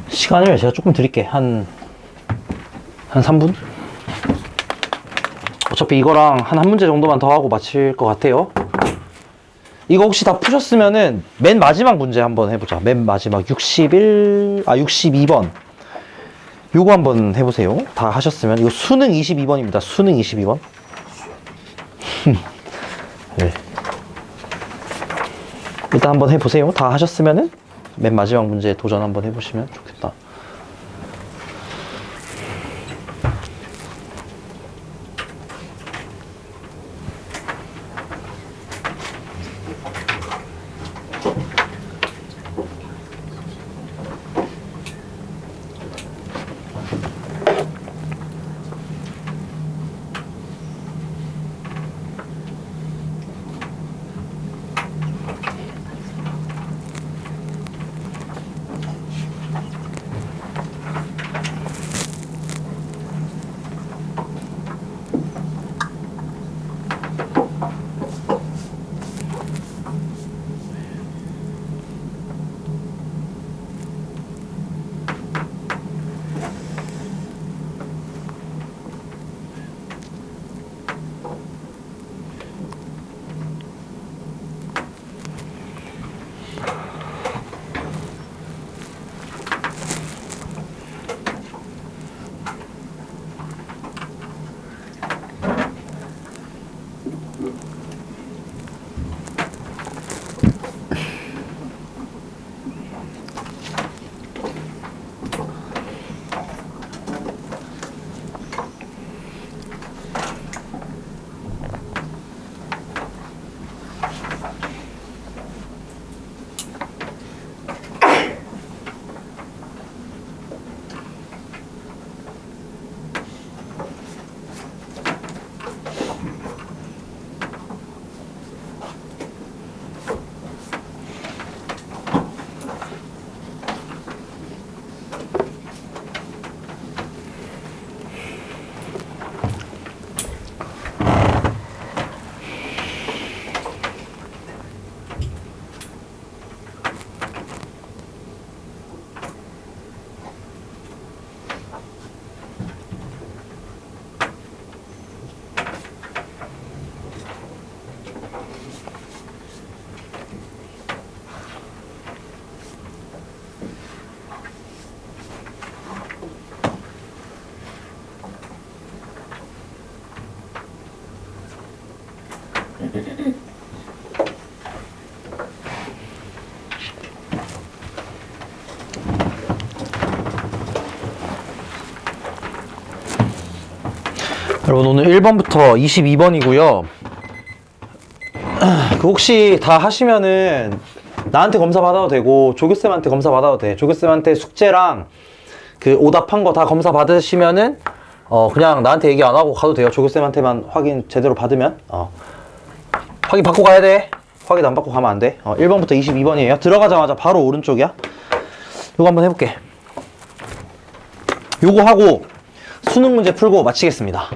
시간을 제가 조금 드릴게. 한 3분? 어차피 이거랑 한 문제 정도만 더 하고 마칠 것 같아요. 이거 혹시 다 푸셨으면은 맨 마지막 문제 한번 해보자. 맨 마지막 62번. 요거 한번 해보세요. 다 하셨으면. 이거 수능 22번입니다. 수능 22번. 네. 일단 한번 해보세요. 다 하셨으면은 맨 마지막 문제 도전 한번 해보시면 좋겠다. 여러분 오늘 1번부터 22번이고요. 그 혹시 다 하시면은 나한테 검사 받아도 되고 조교쌤한테 검사 받아도 돼. 조교쌤한테 숙제랑 그 오답한 거 다 검사 받으시면은 그냥 나한테 얘기 안 하고 가도 돼요. 조교쌤한테만 확인 제대로 받으면 확인 받고 가야 돼. 확인 안 받고 가면 안 돼. 1번부터 22번이에요. 들어가자마자 바로 오른쪽이야. 요거 한번 해볼게. 요거 하고 수능 문제 풀고 마치겠습니다.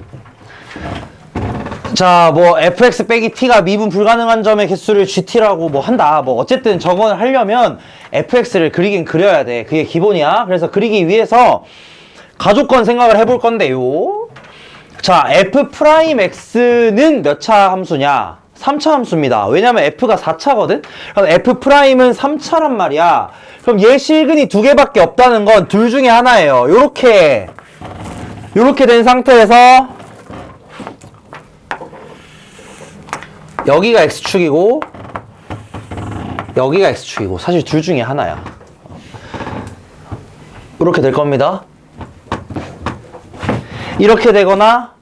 자, 뭐 fx 빼기 t가 미분 불가능한 점의 개수를 gt라고 뭐 한다. 뭐 어쨌든 저걸 하려면 fx를 그리긴 그려야 돼. 그게 기본이야. 그래서 그리기 위해서 가족권 생각을 해볼 건데요. 자, f'x는 몇 차 함수냐? 3차 함수입니다. 왜냐면 f가 4차거든? 그럼 f'은 3차란 말이야. 그럼 얘 실근이 두 개밖에 없다는 건 둘 중에 하나예요. 요렇게 된 상태에서 여기가 x축이고 여기가 x축이고 사실 둘 중에 하나야. 이렇게 될 겁니다. 이렇게 되거나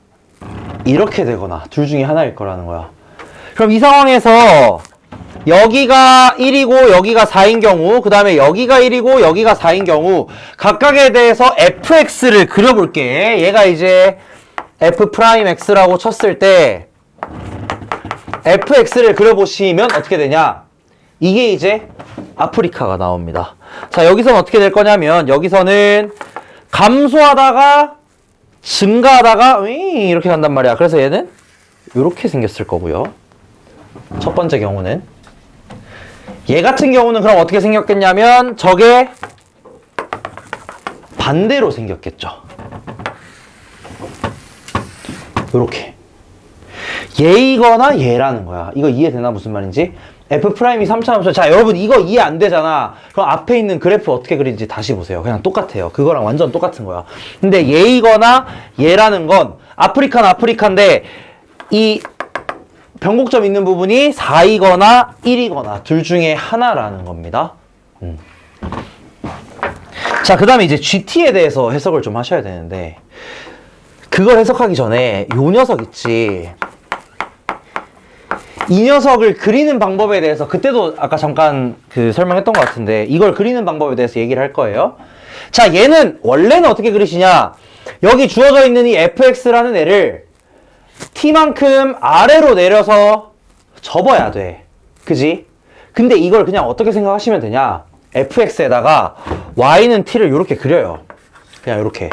이렇게 되거나 둘 중에 하나일 거라는 거야. 그럼 이 상황에서 여기가 1이고 여기가 4인 경우, 그 다음에 여기가 1이고 여기가 4인 경우 각각에 대해서 fx를 그려볼게. 얘가 이제 f'x라고 쳤을 때 fx를 그려보시면 어떻게 되냐? 이게 이제 아프리카가 나옵니다. 자, 여기서는 어떻게 될 거냐면 여기서는 감소하다가 증가하다가 이렇게 간단 말이야. 그래서 얘는 이렇게 생겼을 거고요. 첫 번째 경우는 얘 같은 경우는 그럼 어떻게 생겼겠냐면 저게 반대로 생겼겠죠. 요렇게 얘이거나 얘라는 거야. 이거 이해되나 무슨 말인지? f'이 3차 함수. 자, 여러분 이거 이해 안 되잖아. 그럼 앞에 있는 그래프 어떻게 그리는지 다시 보세요. 그냥 똑같아요. 그거랑 완전 똑같은 거야. 근데 얘이거나 얘라는 건 아프리카는 아프리카인데 이 변곡점 있는 부분이 4이거나 1이거나 둘 중에 하나라는 겁니다. 자, 그 다음에 이제 GT에 대해서 해석을 좀 하셔야 되는데 그걸 해석하기 전에 요 녀석 있지. 이 녀석을 그리는 방법에 대해서 그때도 아까 잠깐 설명했던 것 같은데 이걸 그리는 방법에 대해서 얘기를 할 거예요. 자, 얘는 원래는 어떻게 그리시냐? 여기 주어져 있는 이 fx라는 애를 t만큼 아래로 내려서 접어야 돼. 그지? 근데 이걸 그냥 어떻게 생각하시면 되냐? fx에다가 y는 t를 이렇게 그려요. 그냥 이렇게.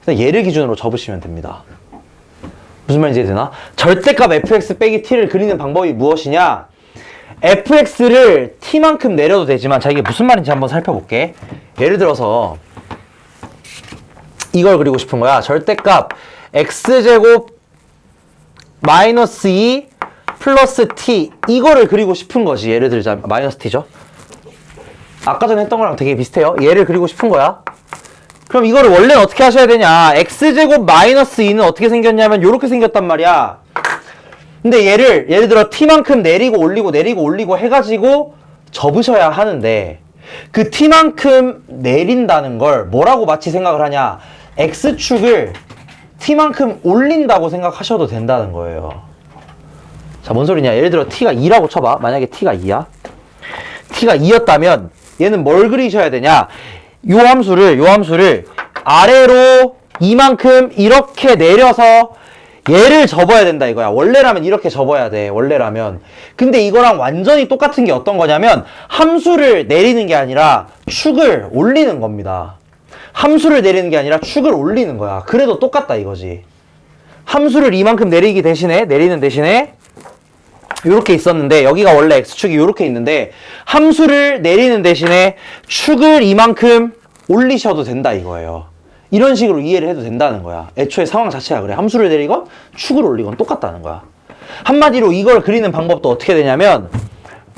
얘를 기준으로 접으시면 됩니다. 무슨 말인지 이해되나? 절대값 fx 빼기 t를 그리는 방법이 무엇이냐? fx를 t만큼 내려도 되지만, 자, 이게 무슨 말인지 한번 살펴볼게. 예를 들어서 이걸 그리고 싶은 거야. 절대값 x제곱 마이너스 2 플러스 t, 이거를 그리고 싶은 거지. 예를 들자 마이너스 t죠. 아까 전에 했던 거랑 되게 비슷해요. 얘를 그리고 싶은 거야. 그럼 이거를 원래는 어떻게 하셔야 되냐? x제곱 마이너스 2는 어떻게 생겼냐면 이렇게 생겼단 말이야. 근데 예를 들어 t만큼 내리고 올리고 해가지고 접으셔야 하는데 그 t만큼 내린다는 걸 뭐라고 마치 생각을 하냐? x축을 t만큼 올린다고 생각하셔도 된다는 거예요. 자, 뭔 소리냐? 예를 들어 t가 2라고 쳐봐. 만약에 t가 2야. t가 2였다면 얘는 뭘 그리셔야 되냐? 요 함수를 아래로 이만큼 이렇게 내려서 얘를 접어야 된다 이거야. 원래라면 이렇게 접어야 돼. 원래라면. 근데 이거랑 완전히 똑같은 게 어떤 거냐면 함수를 내리는 게 아니라 축을 올리는 겁니다. 함수를 내리는 게 아니라 축을 올리는 거야. 그래도 똑같다 이거지. 함수를 이만큼 내리는 대신에 요렇게 있었는데 여기가 원래 x축이 요렇게 있는데 함수를 내리는 대신에 축을 이만큼 올리셔도 된다 이거예요. 이런 식으로 이해를 해도 된다는 거야. 애초에 상황 자체가 그래. 함수를 내리건 축을 올리건 똑같다는 거야. 한마디로 이걸 그리는 방법도 어떻게 되냐면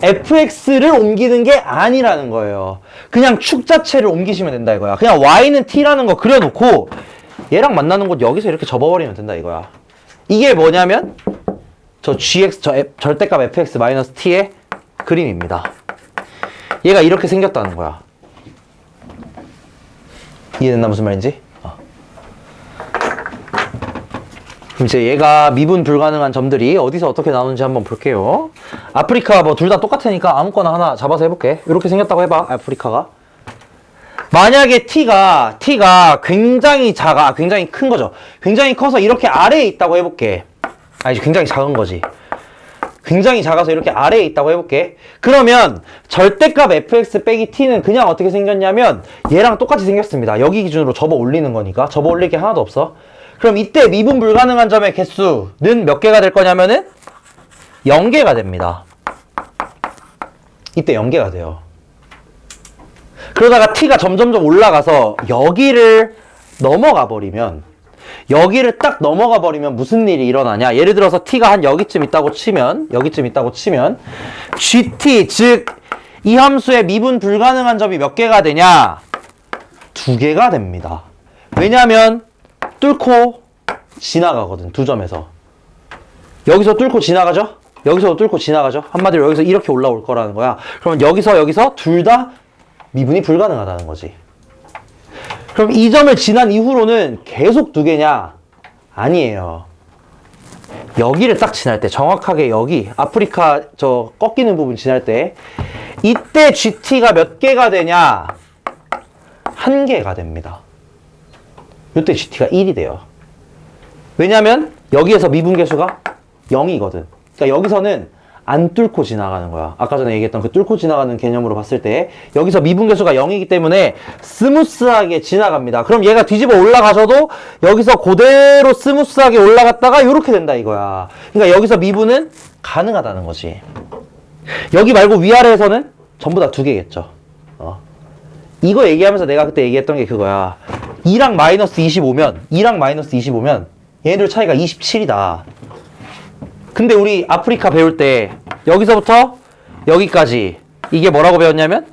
fx를 옮기는 게 아니라는 거예요. 그냥 축 자체를 옮기시면 된다 이거야. 그냥 y는 t라는 거 그려놓고 얘랑 만나는 곳 여기서 이렇게 접어버리면 된다 이거야. 이게 뭐냐면 저 gx, 절대값 fx 마이너스 t의 그림입니다. 얘가 이렇게 생겼다는 거야. 이해됐나 무슨 말인지? 그럼 이제 얘가 미분 불가능한 점들이 어디서 어떻게 나오는지 한번 볼게요. 아프리카 뭐 둘 다 똑같으니까 아무거나 하나 잡아서 해볼게. 이렇게 생겼다고 해봐. 아프리카가. 만약에 t가 굉장히 작아, 굉장히 큰 거죠. 굉장히 커서 이렇게 아래에 있다고 해볼게. 아니, 굉장히 작은 거지. 굉장히 작아서 이렇게 아래에 있다고 해볼게. 그러면 절대값 fx 빼기 t는 그냥 어떻게 생겼냐면 얘랑 똑같이 생겼습니다. 여기 기준으로 접어 올리는 거니까. 접어 올릴 게 하나도 없어. 그럼 이때 미분 불가능한 점의 개수는 몇 개가 될 거냐면은 0개가 됩니다. 이때 0개가 돼요. 그러다가 t가 점점점 올라가서 여기를 넘어가 버리면, 여기를 딱 넘어가 버리면 무슨 일이 일어나냐? 예를 들어서 t가 한 여기쯤 있다고 치면 gt, 즉 이 함수의 미분 불가능한 점이 몇 개가 되냐? 2개가 됩니다. 왜냐면 뚫고 지나가거든, 두 점에서. 여기서 뚫고 지나가죠? 여기서 뚫고 지나가죠? 한마디로 여기서 이렇게 올라올 거라는 거야. 그러면 여기서 둘 다 미분이 불가능하다는 거지. 그럼 이 점을 지난 이후로는 계속 2개냐? 아니에요. 여기를 딱 지날 때, 정확하게 여기 아프리카 저 꺾이는 부분 지날 때, 이때 GT가 몇 개가 되냐? 1개가 됩니다. 이때 GT가 1이 돼요. 왜냐면 여기에서 미분계수가 0이거든. 그러니까 여기서는 안 뚫고 지나가는 거야. 아까 전에 얘기했던 그 뚫고 지나가는 개념으로 봤을 때 여기서 미분계수가 0이기 때문에 스무스하게 지나갑니다. 그럼 얘가 뒤집어 올라가셔도 여기서 그대로 스무스하게 올라갔다가 이렇게 된다 이거야. 그러니까 여기서 미분은 가능하다는 거지. 여기 말고 위아래에서는 전부 다 2개겠죠. 이거 얘기하면서 내가 그때 얘기했던 게 그거야. 2랑 마이너스 25면 얘네들 차이가 27이다. 근데 우리 아프리카 배울 때 여기서부터 여기까지 이게 뭐라고 배웠냐면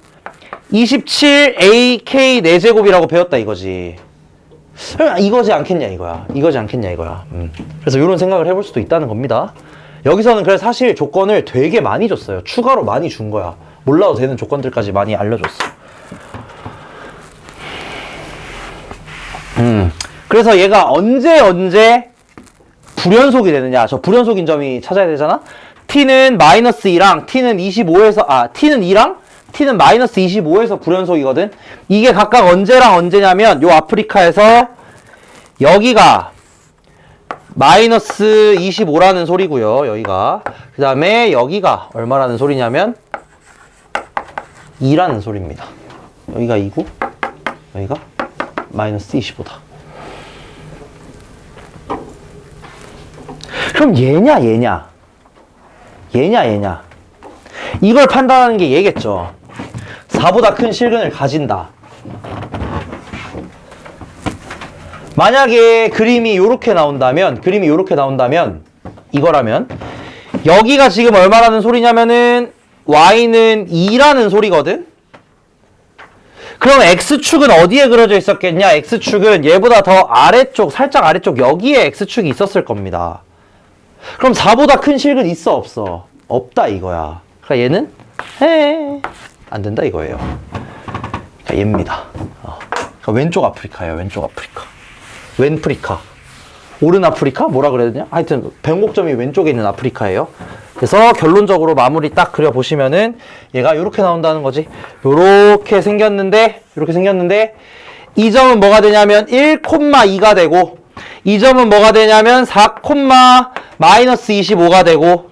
27AK 4제곱이라고 배웠다 이거지. 이거지 않겠냐 이거야. 그래서 이런 생각을 해볼 수도 있다는 겁니다. 여기서는 그래서 사실 조건을 되게 많이 줬어요. 추가로 많이 준 거야. 몰라도 되는 조건들까지 많이 알려줬어. 그래서 얘가 언제 불연속이 되느냐. 저 불연속인 점이 찾아야 되잖아. t는 마이너스 2랑 t는 25에서 t는 2랑 t는 마이너스 25에서 불연속이거든. 이게 각각 언제랑 언제냐면 요 아프리카에서 여기가 마이너스 25라는 소리고요. 여기가. 그 다음에 여기가 얼마라는 소리냐면 2라는 소리입니다. 여기가 2고 여기가 마이너스 25다. 그럼 얘냐? 이걸 판단하는 게 얘겠죠. 4보다 큰 실근을 가진다. 만약에 그림이 요렇게 나온다면 이거라면 여기가 지금 얼마라는 소리냐면은 y는 2라는 소리거든. 그럼 x축은 어디에 그려져 있었겠냐? x축은 얘보다 더 아래쪽, 살짝 아래쪽 여기에 x축이 있었을 겁니다. 그럼 4보다 큰 실근 있어 없어? 없다 이거야. 그러니까 얘는 안 된다 이거예요. 그러니까 얘입니다. 그러니까 왼쪽 아프리카예요. 왼프리카. 오른 아프리카? 뭐라 그래야 되냐? 하여튼 변곡점이 왼쪽에 있는 아프리카예요. 그래서 결론적으로 마무리 딱 그려보시면은 얘가 이렇게 나온다는 거지. 요렇게 생겼는데 이 점은 뭐가 되냐면 1,2가 되고 이 점은 뭐가 되냐면 4, 마이너스 25가 되고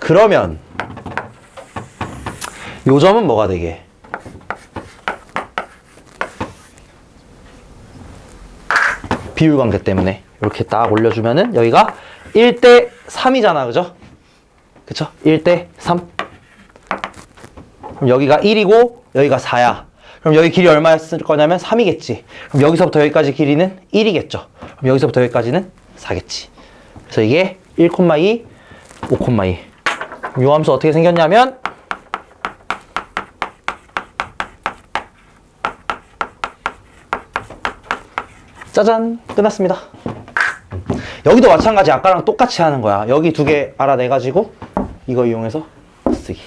그러면 요 점은 뭐가 되게? 비율관계 때문에 이렇게 딱 올려주면은 여기가 1대 3이잖아. 그쵸? 1대 3. 그럼 여기가 1이고 여기가 4야. 그럼 여기 길이 얼마였을 거냐면 3이겠지. 그럼 여기서부터 여기까지 길이는 1이겠죠. 그럼 여기서부터 여기까지는 4겠지. 그래서 이게 1,2, 5,2. 요 함수 어떻게 생겼냐면 짜잔! 끝났습니다. 여기도 마찬가지 아까랑 똑같이 하는 거야. 여기 두 개 알아내가지고 이거 이용해서 쓰기.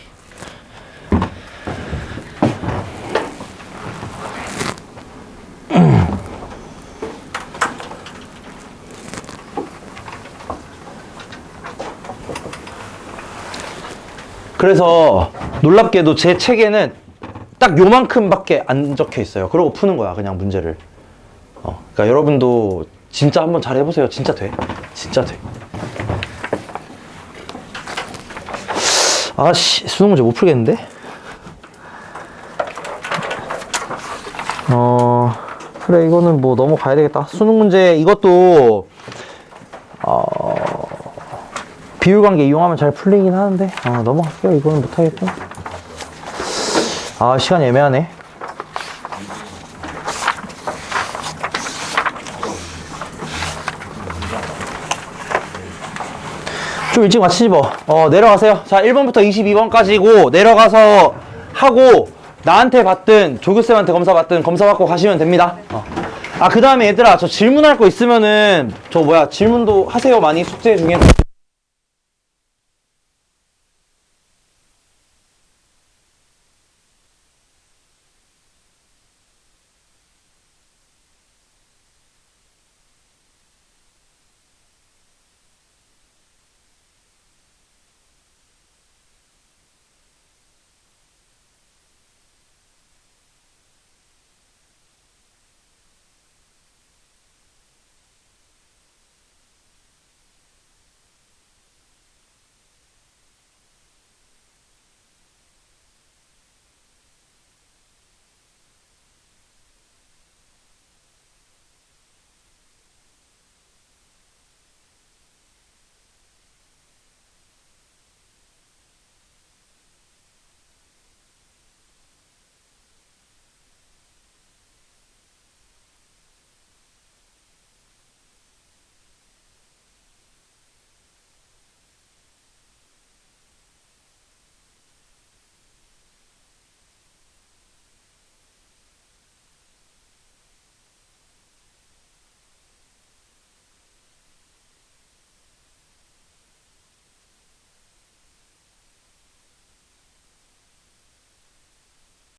그래서 놀랍게도 제 책에는 딱 요만큼밖에 안 적혀 있어요. 그러고 푸는 거야, 그냥 문제를. 그러니까 여러분도 진짜 한번 잘 해보세요. 진짜 돼. 진짜 돼. 아씨, 수능 문제 못 풀겠는데? 그래, 이거는 뭐 넘어가야 되겠다. 수능 문제, 이것도, 비율관계 이용하면 잘 풀리긴 하는데, 넘어갈게요. 이거는 못하겠고. 시간이 애매하네. 좀 일찍 마치지 뭐. 내려가세요. 자, 1번부터 22번까지고, 내려가서 하고, 나한테 받든, 조교쌤한테 검사 받든, 검사 받고 가시면 됩니다. 그 다음에 얘들아, 저 질문할 거 있으면은, 질문도 하세요. 많이 숙제 중에.